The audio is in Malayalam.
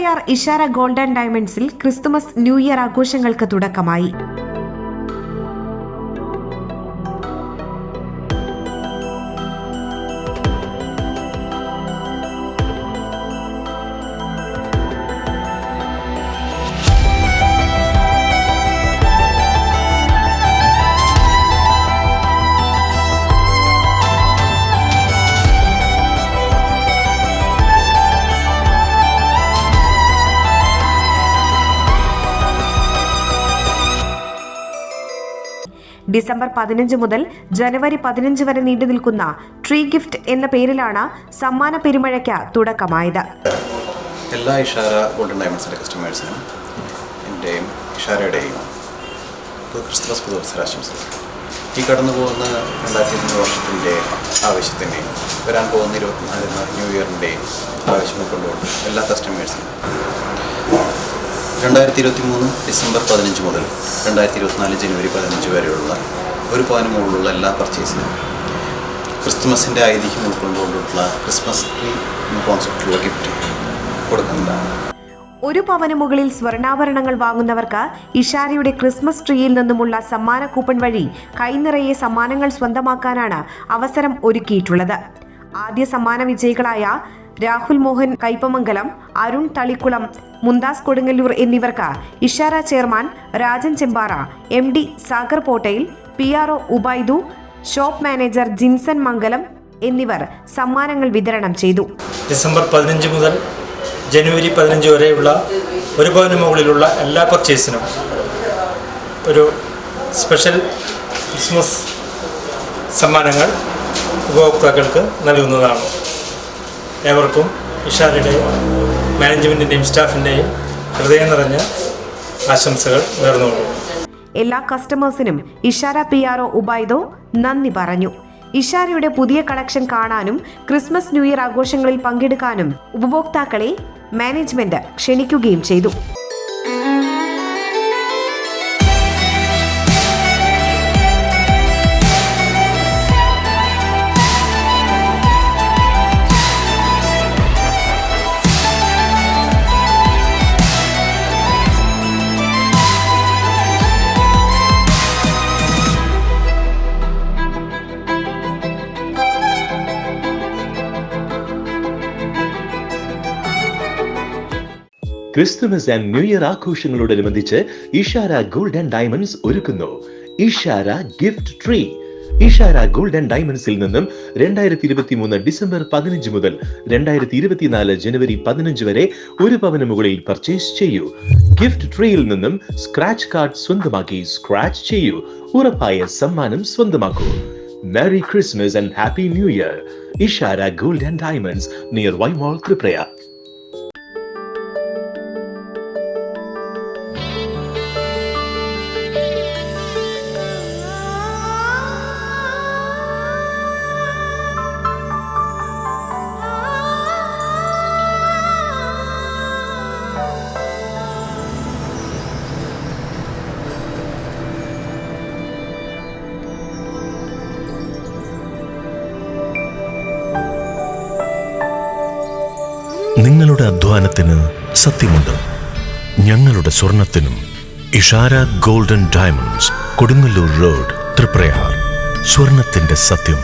തൃപ്രയാർ ഇഷാര ഗോൾഡ് ആൻഡ് ഡയമണ്ട്സിൽ ക്രിസ്തുമസ് ന്യൂ ഇയർ ആഘോഷങ്ങൾക്ക് തുടക്കമായി. ഡിസംബർ 15 മുതൽ ജനുവരി 15 വരെ നീണ്ടു നിൽക്കുന്ന ട്രീ ഗിഫ്റ്റ് എന്ന പേരിലാണ് സമ്മാന പെരുമഴയ്ക്ക് തുടക്കമായത്. എല്ലാ ഇഷാര ഗോൾഡൻ ഡയമണ്ട്സിൻ്റെ കസ്റ്റമേഴ്സിനും എൻ്റെയും ഇഷാരയുടെയും ക്രിസ്തുമസ് പുതുവത്സരാശംസകൾ. ഈ കടന്നു പോകുന്ന 2020 വർഷത്തിൻ്റെ ആവശ്യത്തിൻ്റെയും വരാൻ പോകുന്ന 24 ന്യൂ ഇയറിൻ്റെയും ആവശ്യം ഉൾക്കൊണ്ടുകൊണ്ട് എല്ലാ കസ്റ്റമേഴ്സിനും 2023 ഡിസംബർ 15 മുതൽ 2024 ജനുവരി 15 വരെയുള്ള ഒരു പവന് മുകളിലുള്ള എല്ലാ പർച്ചേസിനും ക്രിസ്തുമസിൻ്റെ ഐതിഹ്യം ഉൾക്കൊണ്ടുകൊണ്ടുള്ള ക്രിസ്മസ് ട്രീ എന്ന കോൺസെപ്റ്റിലുള്ള ഗിഫ്റ്റ് കൊടുക്കുന്നതാണ്. ഒരു പവന് മുകളിൽ സ്വർണ്ണാഭരണങ്ങൾ വാങ്ങുന്നവർക്ക് ഇഷാരയുടെ ക്രിസ്മസ് ട്രീയിൽ നിന്നുമുള്ള സമ്മാന കൂപ്പൺ വഴി കൈനിറയെ സമ്മാനങ്ങൾ സ്വന്തമാക്കാനാണ് അവസരം ഒരുക്കിയിട്ടുള്ളത്. ആദ്യ സമ്മാന വിജയികളായ രാഹുൽ മോഹൻ കൈപ്പമംഗലം, അരുൺ തളിക്കുളം, മുന്താസ് കൊടുങ്ങല്ലൂർ എന്നിവർക്ക് Ishara chairman Rajan Chembara, MD Sagar പോട്ടയിൽ, PRO Ubaidu, shop manager Jinson മംഗലം എന്നിവർ സമ്മാനങ്ങൾ വിതരണം ചെയ്തു. ഡിസംബർ 15 മുതൽ ജനുവരി 15 വരെയുള്ള ഒരു പവന് മുകളിലുള്ള എല്ലാ പർച്ചേസിനും ഒരു സ്പെഷ്യൽ ക്രിസ്മസ് സമ്മാനങ്ങൾ ഉപഭോക്താക്കൾക്ക് നൽകുന്നതാണ്. ഏവർക്കും ഇഷാരയുടെയും മാനേജ്മെൻറ്റിൻ്റെയും സ്റ്റാഫിൻ്റെയും ഹൃദയം നിറഞ്ഞ ആശംസകൾ നേർന്നുകൊള്ളുന്നു. എല്ലാ കസ്റ്റമേഴ്സിനും ഇഷാര PRO ഉബൈദോ നന്ദി പറഞ്ഞു. ഇഷാരയുടെ പുതിയ കളക്ഷൻ കാണാനും ക്രിസ്മസ് ന്യൂ ഇയർ ആഘോഷങ്ങളിൽ പങ്കെടുക്കാനും ഉപഭോക്താക്കളെ മാനേജ്മെന്റ് ക്ഷണിക്കുകയും ചെയ്തു. ക്രിസ്തുമസ് ആൻഡ് ന്യൂ ഇയർ ആഘോഷങ്ങളോടനുബന്ധിച്ച് ഇഷാര ഗോൾഡ് ആൻഡ് ഡയമണ്ട്സ് ഒരുക്കുന്നു Ishara gift tree. Ishara gold and ഡയമണ്ട്സിൽ നിന്നും 2023 ഡിസംബർ 15 മുതൽ 2024 ജനുവരി 15 വരെ ഒരു പവന് മുകളിൽ പർച്ചേസ് ചെയ്യൂ. ഗിഫ്റ്റ് ട്രീയിൽ നിന്നും സ്ക്രാച്ച് കാർഡ് സ്വന്തമാക്കി സ്ക്രാച്ച് ചെയ്യൂ. ഉറപ്പായ സമ്മാനം സ്വന്തമാക്കൂ. Merry Christmas and happy new year. Ishara gold and diamonds near Y mall Triprayar. നിങ്ങളുടെ അധ്വാനത്തിന് സത്യമുണ്ട്. ഞങ്ങളുടെ സ്വർണത്തിനും. Ishara golden diamonds, Kodungallur road, Triprayar. സ്വർണത്തിന്റെ സത്യം.